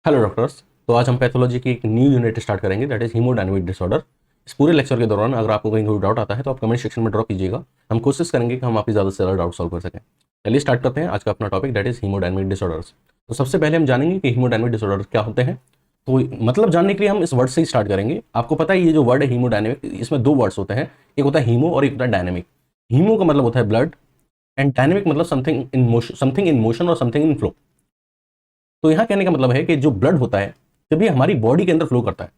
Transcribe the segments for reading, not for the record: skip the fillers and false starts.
Hello doctors. तो आज हम पैथोलॉजी की एक न्यू यूनिट स्टार्ट करेंगे, दैट इज हीमोडायनामिक डिसऑर्डर। इस पूरे लेक्चर के दौरान अगर आपको कहीं कोई डाउट आता है तो आप कमेंट सेक्शन में ड्रॉप कीजिएगा। हम कोशिश करेंगे कि हम आपकी ज़्यादा से ज़्यादा डाउट सॉल्व कर सकें। चलिए स्टार्ट करते हैं आज का अपना topic, that is haemodynamic disorders. तो सबसे पहले हम जानेंगे कि हीमोडायनामिक डिसऑर्डर क्या होते हैं। तो मतलब जानने के लिए हम इस वर्ड से ही स्टार्ट करेंगे। आपको पता है ये जो वर्ड है हीमोडायनामिक, इसमें दो वर्ड्स होते हैं, एक होता है हीमो और एक होता है डायनेमिक। हीमो का मतलब होता है ब्लड एंड डायनेमिक मतलब समथिंग इन मोशन और समथिंग इन फ्लो। तो यहाँ कहने का मतलब है कि जो ब्लड होता है जब ये हमारी बॉडी के अंदर फ्लो करता है,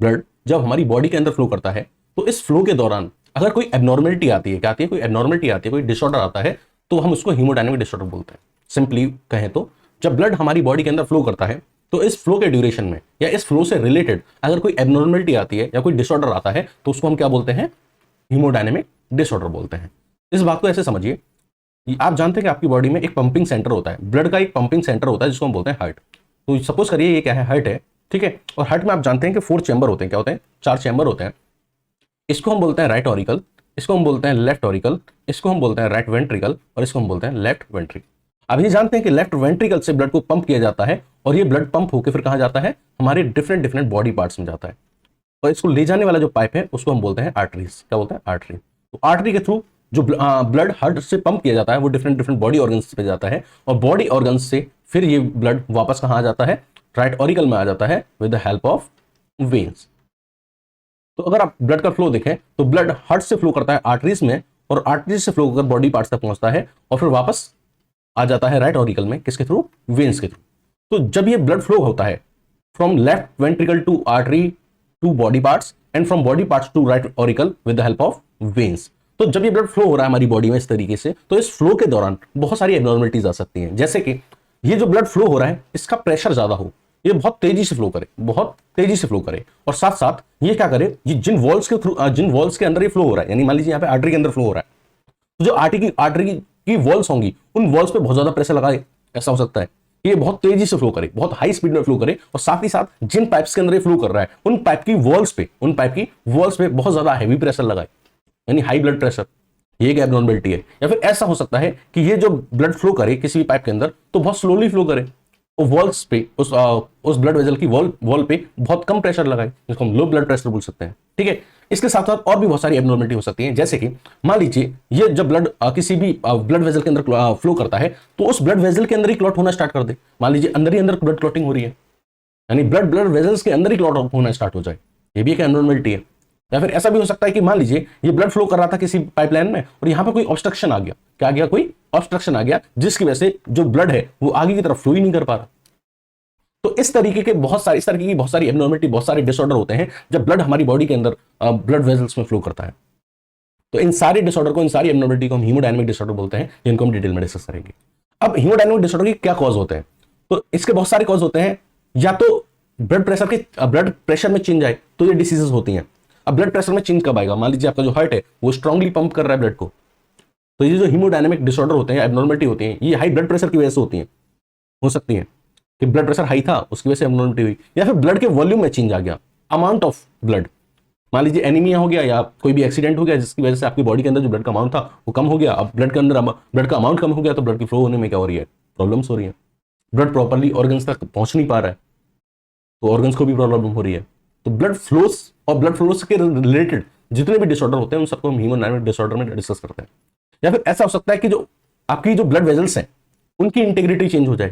ब्लड जब हमारी बॉडी के अंदर फ्लो करता है तो इस फ्लो के दौरान अगर कोई एबनॉर्मेलिटी आती है, क्या आती है, कोई एबनॉर्मेलिटी आती है, कोई डिसऑर्डर आता है, तो हम उसको हीमोडायनामिक डिसऑर्डर बोलते हैं। सिंपली कहें तो जब ब्लड हमारी बॉडी के अंदर फ्लो करता है तो इस फ्लो के ड्यूरेशन में या इस फ्लो से रिलेटेड अगर कोई एबनॉर्मेलिटी आती है या कोई डिसऑर्डर आता है तो उसको हम क्या बोलते हैं, हीमोडायनामिक डिसऑर्डर बोलते हैं। इस बात को ऐसे समझिए, आप जानते हैं कि आपकी बॉडी में एक पंपिंग सेंटर होता है, ब्लड का एक पंपिंग सेंटर होता है जिसको हम बोलते हैं हार्ट। तो सपोज करिए ये क्या है, हार्ट है, ठीक है। और हार्ट में आप जानते हैं कि 4 चैम्बर होते हैं, क्या होते हैं, 4 चैम्बर होते हैं। इसको हम बोलते हैं राइट ऑरिकल, इसको हम बोलते हैं लेफ्ट ऑरिकल, इसको हम बोलते हैं राइट वेंट्रिकल और इसको हम बोलते हैं लेफ्ट वेंट्रिकल। अब ये जानते हैं कि लेफ्ट वेंट्रिकल से ब्लड को पंप किया जाता है और ये ब्लड पंप होकर फिर कहाँ जाता है, हमारे डिफरेंट डिफरेंट बॉडी पार्ट्स में जाता है। और इसको ले जाने वाला जो पाइप है उसको हम बोलते हैं आर्टरीज, क्या बोलते हैं, आर्टरी। तो आर्टरी के थ्रू जो ब्लड हार्ट से पंप किया जाता है वो डिफरेंट डिफरेंट बॉडी ऑर्गन्स पे जाता है और बॉडी ऑर्गन्स से फिर ये ब्लड वापस कहाँ आ जाता है, राइट ऑरिकल में आ जाता है with the help of veins. तो अगर आप ब्लड का फ्लो देखें तो ब्लड हार्ट से फ्लो करता है आर्टरीज में और आर्टरीज से फ्लो होकर बॉडी पार्ट्स तक पहुंचता है और फिर वापस आ जाता है राइट ऑरिकल में, किसके थ्रू, वेन्स के थ्रू। तो जब ये ब्लड फ्लो होता है from left ventricle to artery to body parts and from body parts to right auricle with the help of veins, तो जब ये ब्लड फ्लो हो रहा है हमारी बॉडी में इस तरीके से, तो इस फ्लो के दौरान बहुत सारी एबनॉर्मलिटीज आ सकती हैं। जैसे कि ये जो ब्लड फ्लो हो रहा है इसका प्रेशर ज्यादा हो, ये बहुत तेजी से फ्लो करे, बहुत तेजी से फ्लो करे, और साथ साथ ये क्या करे, ये जिन वॉल्स के थ्रू, जिन वॉल्स के अंदर ये फ्लो हो रहा है, यानी मान लीजिए यहाँ पे आर्टरी के अंदर फ्लो हो रहा है, तो जो आर्टरी की वॉल्स होंगी उन वॉल्स पे बहुत ज्यादा प्रेशर लगाए, ऐसा हो सकता है ये बहुत तेजी से फ्लो करे, बहुत हाई स्पीड में फ्लो करे, और साथ ही साथ जिन पाइप्स के अंदर ये फ्लो कर रहा है उन पाइप की वॉल्स पे बहुत ज्यादा हैवी प्रेशर लगाए, यानी हाई ब्लड प्रेशर। ये एक एब्नॉर्मलिटी है। या फिर ऐसा हो सकता है कि ये जो ब्लड फ्लो करे किसी भी पाइप के अंदर तो बहुत स्लोली फ्लो करे, और वॉल्स पे उस ब्लड वेजल की वॉल पे बहुत कम प्रेशर लगाए, जिसको हम लो ब्लड प्रेशर बोल सकते हैं, ठीक है। इसके साथ साथ और भी बहुत सारी एब्नॉर्मलिटी हो सकती है, जैसे कि मान लीजिए ये जब ब्लड किसी भी ब्लड वेजल के अंदर फ्लो करता है तो उस ब्लड वेजल के अंदर ही क्लॉट होना स्टार्ट कर दे। मान लीजिए अंदर ही अंदर ब्लड क्लॉटिंग हो रही है, यानी ब्लड वेजल्स के अंदर ही क्लॉट होना स्टार्ट हो जाए, ये भी एक एब्नॉर्मलिटी है। या फिर ऐसा भी हो सकता है कि मान लीजिए ये ब्लड फ्लो कर रहा था किसी पाइपलाइन में और यहां पे कोई ऑब्स्ट्रक्शन आ गया, क्या आ गया, कोई ऑब्स्ट्रक्शन आ गया, जिसकी वजह से जो ब्लड है वो आगे की तरफ फ्लो ही नहीं कर पा रहा। तो इस तरीके की बहुत सारी एब्नॉर्मलिटी, बहुत सारे डिसऑर्डर होते हैं जब ब्लड हमारी बॉडी के अंदर ब्लड वेजल्स में फ्लो करता है। तो इन सारे डिसऑर्डर को, इन सारी एब्नॉर्मलिटी को हम हीमोडायनामिक डिसऑर्डर बोलते हैं, जिनको हम डिटेल में डिस्कस करेंगे। अब हीमोडायनामिक डिसऑर्डर के क्या कॉज होते हैं, तो इसके बहुत सारे कॉज होते हैं। या तो ब्लड प्रेशर में चेंज आए तो ये डिसीजेस होती हैं। अब ब्लड प्रेशर में चेंज कब आएगा, मान लीजिए आपका जो हार्ट है वो स्ट्रांगली पंप कर रहा है ब्लड को, तो ये जो हीमोडायनामिक डिसऑर्डर होते हैं, एब्नॉर्मलिटी होती हैं, ये हाई ब्लड प्रेशर की वजह से होती हैं, हो सकती हैं कि ब्लड प्रेशर हाई था उसकी वजह से एब्नॉर्मलिटी हुई, या फिर ब्लड के वॉल्यूम में चेंज आ गया, अमाउंट ऑफ ब्लड, मान लीजिए एनीमिया हो गया या कोई भी एक्सीडेंट हो गया जिसकी वजह से आपकी बॉडी के अंदर जो ब्लड का अमाउंट था वो कम हो गया। अब ब्लड के अंदर ब्लड का अमाउंट कम हो गया तो ब्लड की फ्लो होने में क्या हो रही है, प्रॉब्लम्स हो रही है, ब्लड प्रॉपर्ली ऑर्गन्स तक पहुंच नहीं पा रहा है, तो ऑर्गन्स को भी प्रॉब्लम हो रही है। तो ब्लड फ्लोस और ब्लड फ्लोस के रिलेटेड जितने भी डिसऑर्डर होते हैं उन सबको हम हीमोडायनामिक डिसऑर्डर में डिस्कस करते हैं। या फिर ऐसा हो सकता है कि जो आपकी जो ब्लड वेजल्स हैं उनकी इंटीग्रिटी चेंज हो जाए,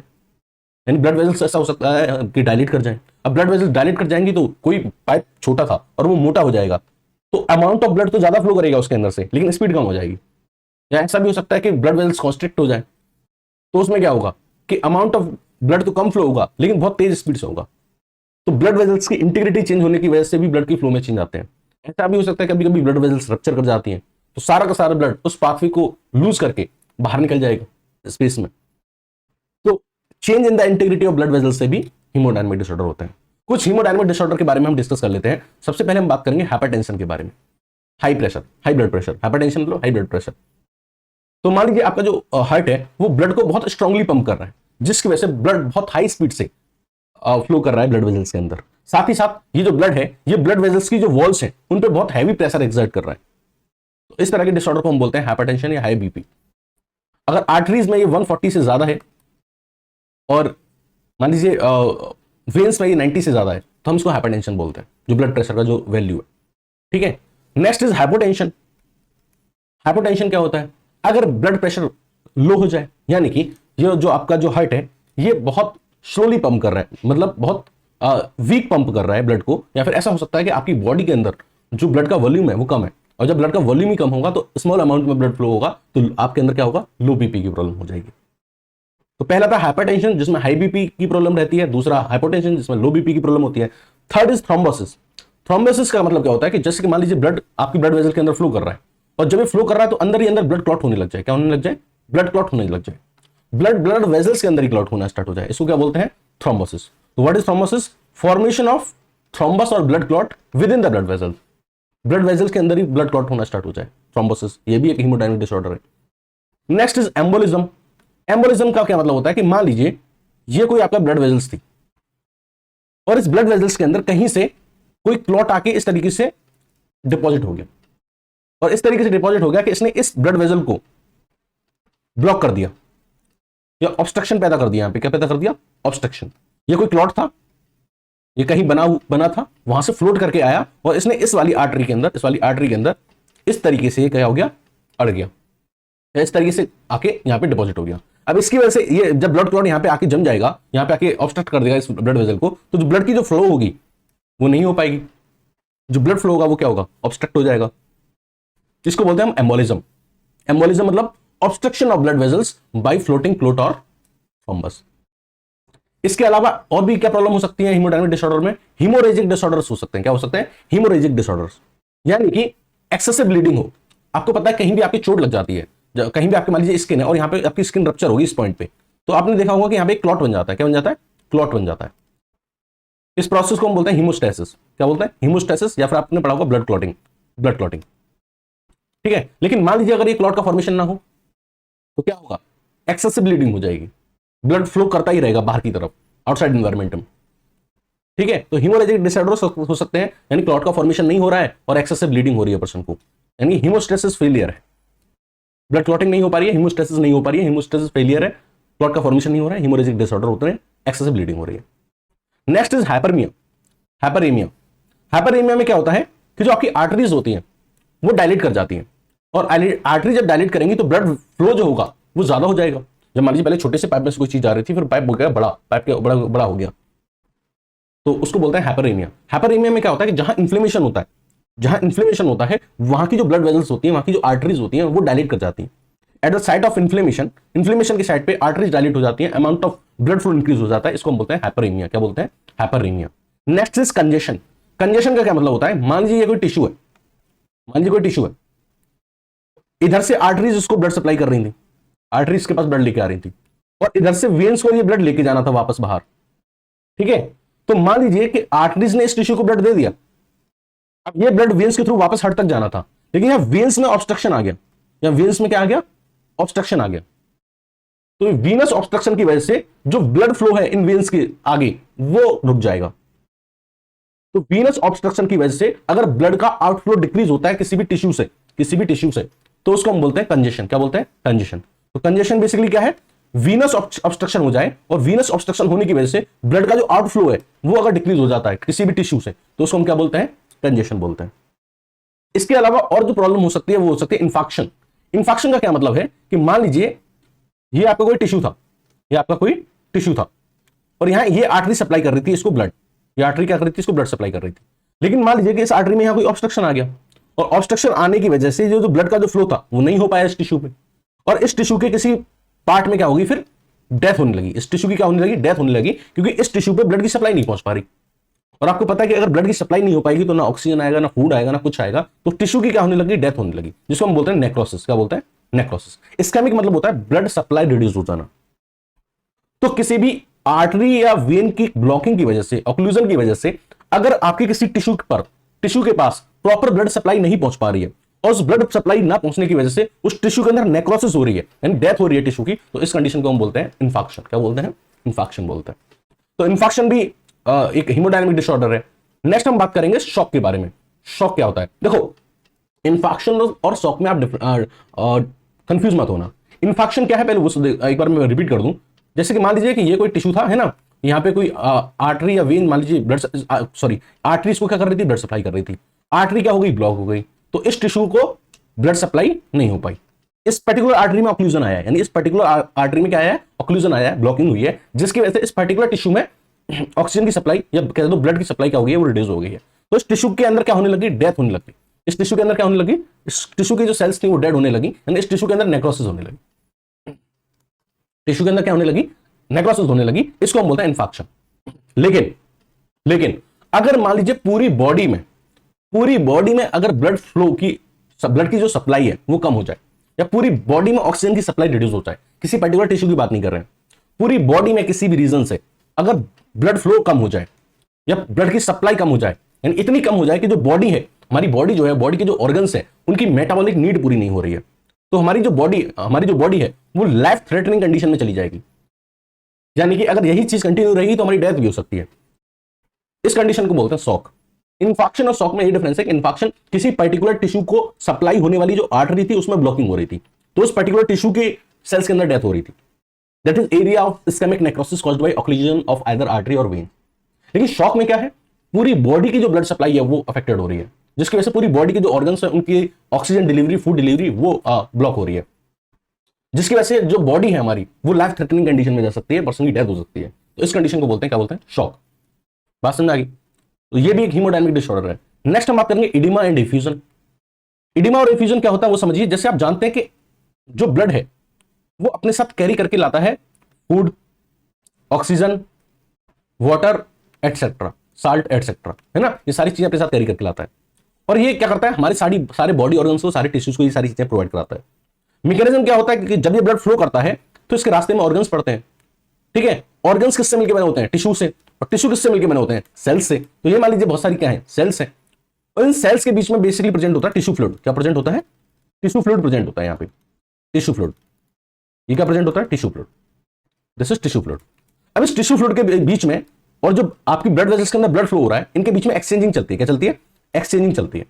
यानी ब्लड वेजल्स ऐसा हो सकता है कि डायलेट कर जाएं। अब ब्लड वेजल्स डायलेट कर जाएंगी तो कोई पाइप छोटा था और वो मोटा हो जाएगा, तो अमाउंट ऑफ ब्लड तो ज्यादा फ्लो करेगा उसके अंदर से, लेकिन स्पीड कम हो जाएगी। या ऐसा भी हो सकता है कि ब्लड वेजल्स कॉन्स्ट्रिक्ट हो जाए, तो उसमें क्या होगा कि अमाउंट ऑफ ब्लड तो कम फ्लो होगा लेकिन बहुत तेज स्पीड से होगा। तो ब्लड वेजल्स की इंटीग्रिटी चेंज होने की वजह से भी ब्लड की फ्लो में चेंज आते हैं। ऐसा भी हो सकता है कभी कभी ब्लड वेजल्स रप्चर कर जाती हैं, तो सारा का सारा ब्लड उस पाथवे को लूज करके बाहर निकल जाएगा स्पेस में। तो change in the integrity of blood vessels से भी हीमोडायनामिक डिसऑर्डर होते हैं। कुछ हीमोडायनामिक डिसऑर्डर के बारे में हम डिस्कस कर लेते हैं। सबसे पहले हम बात करेंगे हाइपरटेंशन के बारे में, high pressure, high blood pressure. Hypertension मतलब हाई ब्लड प्रेशर। तो मान लीजिए आपका जो हार्ट है वो ब्लड को बहुत स्ट्रांगली पंप कर रहा है, जिसकी वजह से ब्लड बहुत हाई स्पीड से फ्लो कर रहा है ब्लड वेजल्स के अंदर। साथ ही साथ ये जो ब्लड है, ये ब्लड वेजल्स की जो वॉल्स हैं उन पे बहुत हैवी प्रेशर एक्सर्ट कर रहा है। तो इस तरह के डिसऑर्डर को हम बोलते हैं हाइपरटेंशन या हाई बीपी। अगर आर्टरीज में ये 140 से ज्यादा है और मान लीजिए वेन्स में ये 90 से ज्यादा है तो हम इसको हाइपरटेंशन बोलते हैं, जो ब्लड प्रेशर का जो वैल्यू है। ठीक है, नेक्स्ट इज हाइपोटेंशन। हाइपोटेंशन क्या होता है? अगर ब्लड प्रेशर लो हो जाए, यानी कि ये जो आपका जो हार्ट है ये बहुत स्लोली पंप कर रहा है, मतलब बहुत वीक पंप कर रहा है ब्लड को, या फिर ऐसा हो सकता है कि आपकी बॉडी के अंदर जो ब्लड का वॉल्यूम है वो कम है, और जब ब्लड का वॉल्यूम ही कम होगा तो स्मॉल अमाउंट में ब्लड फ्लो होगा तो आपके अंदर क्या होगा? लो बीपी की प्रॉब्लम हो जाएगी। तो पहला था हाइपरटेंशन जिसमें हाई बीपी की प्रॉब्लम रहती है, दूसरा हाइपोटेंशन जिसमें लो बीपी की प्रॉब्लम होती है, थर्ड इज थ्रोम्बोसिस। थ्रोम्बोसिस का मतलब क्या होता है कि जैसे कि मान लीजिए ब्लड आपकी ब्लड वेसल के अंदर फ्लो कर रहा है, और जब ये फ्लो कर रहा है तो अंदर ही अंदर ब्लड क्लॉट होने लग जाए। क्या होने लग जाए? ब्लड क्लॉट होने लग जाए। ब्लड वेजल्स के अंदर ही क्लॉट होना स्टार्ट हो जाए, इसको क्या बोलते हैं? थ्रोम्बोसिस। तो what is thrombosis? Formation of thrombus और blood clot with in the blood vessel. Blood vessels के अंदर ही ब्लड क्लॉट होना स्टार्ट हो जाए, थ्रोम्बोसिस। ये भी एक हीमोडायनामिक डिसऑर्डर है। Next is embolism. एम्बोलिज्म का क्या मतलब होता है कि मान लीजिए ये कोई आपका ब्लड वेजल्स थी, और इस ब्लड वेजल्स के अंदर कहीं से कोई क्लॉट आके इस तरीके से डिपॉजिट हो गया, और इस तरीके से डिपॉजिट हो गया कि इसने इस ब्लड वेजल को ब्लॉक कर दिया या ऑब्स्ट्रक्शन पैदा कर दिया। यहां पे क्या पैदा कर दिया? ऑब्स्ट्रक्शन। ये कोई क्लॉट था, ये कहीं बना था, वहां से फ्लोट करके आया और इसने इस वाली आर्टरी के अंदर इस तरीके से क्या हो गया? अड़ गया, या इस तरीके से आके यहां पे डिपॉजिट हो गया। अब इसकी वजह से ये जब ब्लड क्लॉट यहां पे आके जम जाएगा, यहां पे आके ऑब्स्ट्रक्ट कर देगा इस ब्लड वेजल को, तो जो ब्लड की जो फ्लो होगी वो नहीं हो पाएगी। जो ब्लड फ्लो होगा वो क्या होगा? ऑब्स्ट्रक्ट हो जाएगा। इसको बोलते हैं हम एम्बोलिज्म। एम्बोलिज्म मतलब obstruction of blood vessels by floating clot और थ्रोम्बस। इसके अलावा और भी क्या प्रॉब्लम हो सकती है हीमोडायनामिक डिसऑर्डर में? हीमोरेजिक डिसऑर्डर्स हो सकते हैं। क्या हो सकते हैं? हीमोरेजिक डिसऑर्डर्स, यानी कि एक्सेसिव ब्लीडिंग हो। आपको पता है कहीं भी आपकी चोट लग जाती है, कहीं भी आपके मान लीजिए स्किन है और यहाँ पे आपकी स्किन रप्चर होगी इस पॉइंट पे, तो आपने देखा होगा कि यहाँ पे क्लॉट बन जाता है। क्या बन जाता है? क्लॉट बन जाता है। इस प्रोसेस को हम बोलते हैं हीमोस्टैसिस। क्या बोलते हैं? हीमोस्टैसिस, या फिर आपने पढ़ा होगा ब्लड क्लॉटिंग। ठीक है, लेकिन मान लीजिए अगर ये क्लॉट का फॉर्मेशन ना हो तो क्या होगा? एक्सेसिव ब्लीडिंग हो जाएगी, ब्लड फ्लो करता ही रहेगा बाहर की तरफ, आउटसाइड एनवायरमेंट में। ठीक है, तो हीमोरेजिक डिसऑर्डर्स हो सकते हैं, यानी क्लॉट का फॉर्मेशन नहीं हो रहा है और एक्सेसिव ब्लीडिंग हो रही है पर्सन को, यानी हीमोस्टैसिस फेलियर है। ब्लड क्लॉटिंग नहीं हो पा रही है, हीमोस्टैसिस नहीं हो पा रही है, हीमोस्टैसिस फेलियर है, क्लॉट का फॉर्मेशन नहीं हो रहा है, हीमोरेजिक डिसऑर्डर होते हैं, एक्सेसिव ब्लीडिंग हो रही है। Next is hyperaemia. हाइपरएमिया में क्या होता है कि जो आपकी आर्टरीज होती हैं वो डायलेट कर जाती हैं, और आर्टरी जब डायलेट करेंगी तो ब्लड फ्लो जो होगा वो ज्यादा हो जाएगा। जब मान लीजिए पहले छोटे से पाइप में से कोई चीज आ रही थी, फिर पाइप हो गया बड़ा, पाइप के बड़ा हो गया, तो उसको बोलते हैं हाइपरएमिया। हाइपरएमिया में क्या होता है कि जहां इन्फ्लेमेशन होता है वहां की जो ब्लड वेजल्स होती हैं, वहां की जो आर्टरीज होती हैं वो डायलेट कर जाती हैं। At the site of inflammation की साइड पे आर्टरीज डायलेट हो जाती है, amount of blood flow increase हो जाता है, इसको हम बोलते हैं हाइपरएमिया। क्या बोलते हैं? Hyperaemia. Next is congestion. Congestion का क्या मतलब होता है? मान लीजिए ये कोई टिश्यू है, इधर से आर्टरीज उसको ब्लड सप्लाई कर रही थी, आर्टरीज के पास ब्लड लेके आ रही थी, और इधर से वेन्स को ये ब्लड लेके जाना था वापस बाहर। ठीक है, तो मान लीजिए कि आर्टरीज ने इस टिश्यू को ब्लड दे दिया, अब ये ब्लड वेन्स के थ्रू वापस हार्ट तक जाना था, लेकिन यहां वेन्स में ऑब्स्ट्रक्शन आ गया, या वेन्स में क्या आ गया? ऑब्स्ट्रक्शन आ गया। तो वीनस ऑब्स्ट्रक्शन की वजह से जो ब्लड फ्लो है इन वेन्स के आगे वो रुक जाएगा। तो वीनस ऑब्स्ट्रक्शन की वजह से अगर ब्लड का आउटफ्लो डिक्रीज होता है किसी भी टिश्यू से, तो उसको हम बोलते हैं कंजेशन। क्या बोलते हैं? कंजेशन। तो कंजेशन बेसिकली क्या है? वीनस ऑब्स्ट्रक्शन हो जाए, और वीनस ऑब्स्ट्रक्शन होने की वजह से ब्लड का जो आउटफ्लो है वो अगर डिक्रीज हो जाता है किसी भी टिश्यू से, तो उसको हम क्या बोलते हैं? कंजेशन बोलते हैं। इसके अलावा और जो प्रॉब्लम हो सकती है वो हो सकती है इन्फेक्शन। इन्फेक्शन का क्या मतलब है कि मान लीजिए ये आपका कोई टिश्यू था, और यहां ये आर्टरी सप्लाई कर रही थी इसको ब्लड, ये आर्टरी क्या कर रही थी? इसको ब्लड सप्लाई कर रही थी, लेकिन मान लीजिए कि इस आर्टरी में यहां कोई ऑब्स्ट्रक्शन आ गया, और ऑब्स्ट्रक्शन आने की वजह से जो ब्लड का जो फ्लो था वो नहीं हो पाया इस टिश्यू में, और इस टिश्यू के किसी पार्ट में क्या होगी? फिर डेथ होने लगी। इस टिश्यू की क्या होने लगी? डेथ होने लगी, क्योंकि इस टिश्यू पे ब्लड की सप्लाई नहीं पहुंच पा रही। और आपको पता है कि अगर ब्लड की सप्लाई नहीं हो पाएगी तो ना ऑक्सीजन आएगा, ना फूड आएगा, ना कुछ आएगा, तो टिश्यू की क्या होने लगी? डेथ होने लगी, जिसको हम बोलते हैं नेक्रोसिस। क्या बोलते हैं? नेक्रोसिस। इसका भी मतलब होता है ब्लड सप्लाई रिड्यूस हो जाना। तो किसी भी आर्टरी या वेन की ब्लॉकिंग की वजह से, ऑक्लूजन की वजह से, अगर आपके किसी टिश्यू के पास प्रॉपर ब्लड सप्लाई नहीं पहुंच पा रही है, और उस ब्लड सप्लाई ना पहुंचने की वजह से उस टिश्यू के अंदर नेक्रोसिस हो रही है, यानी डेथ हो रही है टिश्यू की, तो इस कंडीशन को हम बोलते हैं इन्फेक्शन। क्या बोलते हैं? इन्फेक्शन बोलते हैं। तो इन्फेक्शन भी एक हीमोडायनामिक डिसऑर्डर है। नेक्स्ट हम बात करेंगे शॉक के बारे में। शॉक क्या होता है? देखो, इन्फेक्शन और शॉक में आप कंफ्यूज मत होना। इन्फेक्शन क्या है पहले वो एक बार मैं रिपीट कर दूं। जैसे कि मान लीजिए कि ये कोई टिश्यू था, है ना, यहाँ पे कोई आर्टरी या वेन मान लीजिए ब्लड, सॉरी आर्टरी इसको क्या कर रही थी, ब्लड सप्लाई कर रही थी, आर्टरी क्या हो गई, ब्लॉक हो गई, तो इस टिश्यू को ब्लड सप्लाई नहीं हो पाई। इस पर्टिकुलर आर्टरी में ऑक्लूजन आया है, यानी इस पर्टिकुलर आर्टरी में क्या आया है, ऑक्लूजन आया है, ब्लॉकिंग हुई है, जिसकी वजह से इस पर्टिकुलर टिश्यू में ऑक्सीजन की सप्लाई या कह दो ब्लड की सप्लाई क्या हो गई है, वो रिड्यूस हो गई है। तो इस टिश्यू के अंदर क्या होने लगी, डेथ होने लगी। इस टिश्यू के अंदर क्या होने लगी, इस टिश्यू की जो सेल्स थी वो डेड होने लगी, यानी इस टिश्यू के अंदर नेक्रोसिस होने लगी। टिश्यू के अंदर क्या होने लगी, नेक्रोसिस होने लगी, इसको हम बोलते हैं इन्फेक्शन। लेकिन अगर मान लीजिए पूरी बॉडी में अगर ब्लड फ्लो की, ब्लड की जो सप्लाई है वो कम हो जाए, या पूरी बॉडी में ऑक्सीजन की सप्लाई रिड्यूस हो जाए, किसी पर्टिकुलर टिश्यू की बात नहीं कर रहे हैं, पूरी बॉडी में किसी भी रीजन से अगर ब्लड फ्लो कम हो जाए या ब्लड की सप्लाई कम हो जाए, यानी इतनी कम हो जाए कि जो बॉडी है, हमारी बॉडी जो है, बॉडी के जो ऑर्गन्स है उनकी मेटाबॉलिक नीड पूरी नहीं हो रही है, तो हमारी जो बॉडी है वो लाइफ थ्रेटनिंग कंडीशन में चली जाएगी। यानी कि अगर यही चीज कंटिन्यू रहेगी तो हमारी डेथ भी हो सकती है। इस कंडीशन को बोलते हैं शॉक। इन्फेक्शन और शॉक में ये डिफरेंस है कि इन्फेक्शन किसी पर्टिकुलर टिश्यू को सप्लाई होने वाली जो आर्टरी थी उसमें ब्लॉकिंग हो रही थी, तो उस पर्टिकुलर टिश्यू के सेल्स के अंदर डेथ हो रही थी। That is area of ischaemic necrosis caused by occlusion of either artery और वेन। लेकिन शॉक में क्या है, पूरी बॉडी की जो ब्लड सप्लाई है वो अफेक्टेड हो रही है, जिसकी वजह से पूरी बॉडी के जो ऑर्गन्स है उनकी ऑक्सीजन डिलीवरी, फूड डिलीवरी वो ब्लॉक हो रही है, जिसकी वजह से जो बॉडी है हमारी वो लाइफ थ्रेटनिंग कंडीशन में जा सकती है, पर्सन की डेथ हो सकती है। तो इस कंडीशन को बोलते हैं, क्या बोलते हैं, शॉक। बात समझ आ गई? तो ये भी एक हीमोडायनामिक डिसऑर्डर है। नेक्स्ट हम बात करेंगे इडिमा एंड इफ्यूजन। इडिमा और इफ्यूजन क्या होता है वो समझिए। जैसे आप जानते हैं कि जो ब्लड है वो अपने साथ कैरी करके लाता है food, oxygen, water etcetera, salt etcetera, है ना, ये सारी चीजें अपने साथ कैरी करके लाता है। और ये क्या करता है, हमारे सारे बॉडी ऑर्गन्स को, सारे टिश्यूज को ये सारी चीजें प्रोवाइड कराता है। मैकेनिज्म क्या होता है कि जब ये ब्लड फ्लो करता है तो इसके रास्ते में ऑर्गन्स पड़ते हैं, ठीक है। ऑर्गन्स किससे मिलकर बने होते हैं, टिश्यू से, और टिश्यू किससे मिलकर बने होते हैं, सेल्स से। तो ये मान लीजिए बहुत सारी क्या है, सेल्स है, और इन सेल्स के बीच में बेसिकली प्रेजेंट होता है टिश्यू फ्लूइड। क्या प्रेजेंट होता है, टिश्यू फ्लूइड प्रेजेंट होता है यहाँ पे, टिश्यू फ्लूइड। ये क्या प्रेजेंट होता है, tissue fluid. This is tissue fluid. अब इस टिश्यू फ्लूइड के बीच में और जो आपकी ब्लड वेसल्स के अंदर ब्लड फ्लो हो रहा है, इनके बीच में एक्सचेंजिंग चलती है। क्या चलती है, एक्सचेंजिंग चलती है।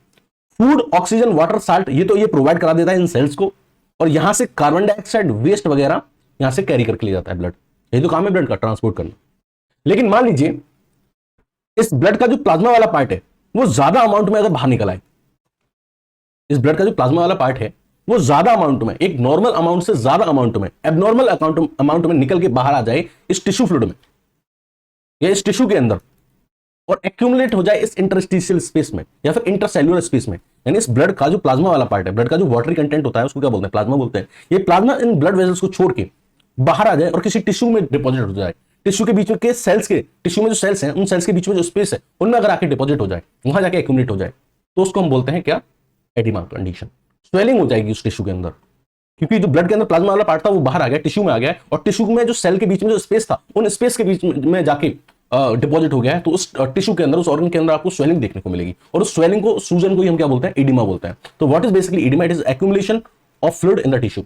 फूड, ऑक्सीजन, वाटर, साल्ट, ये तो ये प्रोवाइड करा देता है इन सेल्स को, और यहां से कार्बन डाइऑक्साइड, वेस्ट वगैरह यहां से कैरी करके ले जाता है ब्लड। यही तो काम है ब्लड का, ट्रांसपोर्ट करना। लेकिन मान लीजिए इस ब्लड का जो प्लाज्मा वाला पार्ट है वो ज्यादा अमाउंट में अगर बाहर निकल आए, इस ब्लड का जो प्लाज्मा वाला पार्ट है वो ज्यादा अमाउंट में, एक नॉर्मल अमाउंट से ज्यादा अमाउंट में, एबनॉर्मल अमाउंट में निकल के बाहर आ जाए इस टिश्यू फ्लूइड में या इस टिश्यू के अंदर, और एक्यूमुलेट हो जाए इस इंटरस्टिशियल स्पेस में या फिर इंटरसेल्युलर स्पेस में, यानी इस ब्लड का जो प्लाज्मा वाला पार्ट है, ब्लड का जो वाटरी कंटेंट होता है उसको क्या बोलते हैं, प्लाज्मा बोलते हैं। ये प्लाज्मा इन ब्लड वेसल्स को छोड़ के बाहर आ जाए और किसी टिश्यू में डिपॉजिट हो जाए। टिश्यू के बीच में के सेल्स के, टिश्यू में जो सेल्स हैं उन सेल्स के बीच में जो स्पेस है उनमें अगर आके डिपॉजिट हो जाए, वहां जाके एक्यूमुलेट हो जाए, तो उसको हम बोलते हैं क्या, एडिमा कंडीशन। स्वेलिंग हो जाएगी उस टिश्यू के अंदर, क्योंकि जो ब्लड के अंदर प्लाज्मा वाला पार्ट था वो बाहर आ गया, टिश्यू में आ गया, और टिश्यू में जो सेल के बीच में जो स्पेस था उन स्पेस के बीच में जाके डिपॉजिट हो गया है, तो उस टिश्यू के अंदर, उस ऑर्गन के अंदर आपको स्वेलिंग देखने को मिलेगी, और उस स्वेलिंग को, सूजन को ही हम क्या बोलते हैं, एडिमा बोलते हैं। तो what is basically oedema, it is accumulation of fluid in the tissue.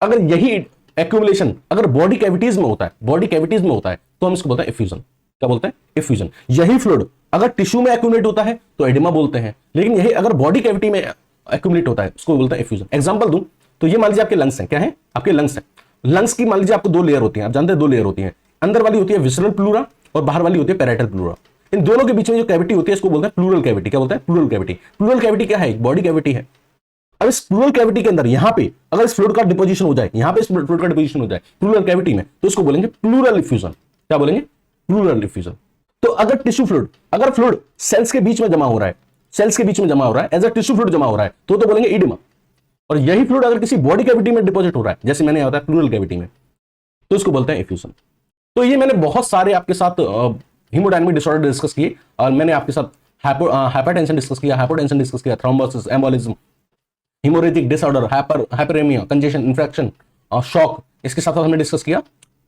अगर यही एक्यूमुलेशन अगर बॉडी कैविटीज में होता है, बॉडी कैविटीज में होता है, तो हम इसको बोलते हैं इफ्यूजन। क्या बोलते हैं, इफ्यूजन। यही फ्लूइड अगर टिश्यू में एक्यूमुलेट होता है तो एडिमा बोलते हैं, लेकिन यही अगर बॉडी कैविटी में एक्यूमुलेट होता है उसको बोलते हैं इफ्यूजन। एग्जांपल दूं तो ये मान लीजिए आपके लंग्स हैं, क्या है, आपके लंग्स हैं। लंग्स की मान लीजिए आपको दो लेयर होती हैं, आप जानते हैं दो लेयर होती हैं, अंदर वाली होती है विसरल प्लूरा और बाहर वाली होती है पैराइटल प्लूरा। इन दोनों के बीच में जो कैविटी होती है इसको बोलते हैं प्लूरल कैविटी। क्या बोलते हैं, प्लूरल कैविटी। प्लूरल कैविटी क्या है, बॉडी कैविटी है। अब इस प्लूरल कैविटी के अंदर यहां पे अगर इस फ्लूइड का डिपोजिशन हो जाए, यहां पे इस फ्लूइड का डिपोजिशन हो जाए प्लूरल कैविटी में, तो इसको बोलेंगे प्लूरल इफ्यूजन। क्या बोलेंगे, प्लूरल इफ्यूजन। तो अगर टिश्यू फ्लूइड, अगर फ्लूइड सेल्स के बीच में जमा हो रहा है, सेल्स के बीच में जमा हो रहा है, एज अ टिश्यू फ्लूइड जमा हो रहा है, तो बोलेंगे इडिमा। और यही फ्लूइड अगर किसी बॉडी कैविटी में डिपोजिट हो रहा है, जैसे मैंने बताया प्लूरल कैविटी में, तो इसको बोलते हैं इफ्यूजन। तो ये मैंने बहुत सारे आपके साथ हीमोडायनामिक डिसऑर्डर डिस्कस किए, और मैंने आपके साथ हाइपरटेंशन डिस्कस किया, हाइपोटेंशन डिस्कस किया, thrombosis, embolism, haemorrhagic disorder, hyperaemia, congestion, infection और शॉक, इसके साथ हमने डिस्कस किया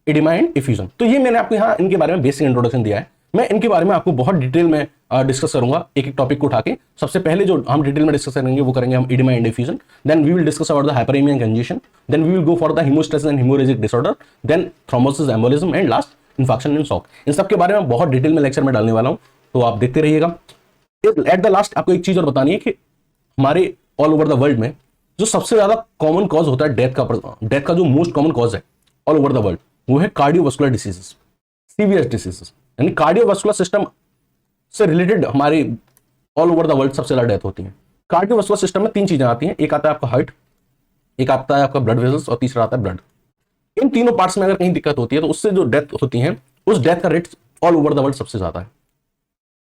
एडिमा एंड इफ्यूजन। तो ये मैंने आपको यहाँ इनके बारे में बेसिक इंट्रोडक्शन दिया है। मैं इनके बारे में आपको बहुत डिटेल में डिस्कस करूंगा, एक एक टॉपिक को उठा के। सबसे पहले जो हम डिटेल में डिस्कस करेंगे वो करेंगे हम oedema and effusion, then we will discuss about the hyperaemia and congestion, then we will go for the haemostasis and haemorrhagic disorder, then thrombosis, embolism and last infection and shock. इन सब के बारे में बहुत डिटेल में lecture में डालने वाला हूं, तो आप देखते रहिएगा। एट द लास्ट आपको एक चीज और बतानी है कि हमारे ऑल ओवर द वर्ल्ड में जो सबसे ज्यादा कॉमन कॉज होता है डेथ का जो मोस्ट कॉमन कॉज है ऑल ओवर द वर्ल्ड, वो है कार्डियोवास्कुलर डिसीजेस। सीवीएस डिसीजेस, यानी कार्डियोवास्कुलर सिस्टम से रिलेटेड हमारी ऑल ओवर द वर्ल्ड सबसे ज्यादा डेथ होती है। कार्डियोवास्कुलर सिस्टम में 3 चीजें आती हैं, एक आता है आपका हार्ट, एक आता है आपका ब्लड वेसल्स और तीसरा आता है ब्लड। इन तीनों पार्ट्स में अगर कहीं दिक्कत होती है तो उससे जो डेथ होती है उस डेथ का rate all over the world सबसे ज्यादा है।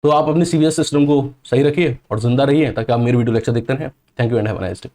तो आप अपनी सीवीएस सिस्टम को सही रखिए और जिंदा रहिए ताकि आप मेरे वीडियो लेक्चर देखते रहें। Thank you and have a nice day.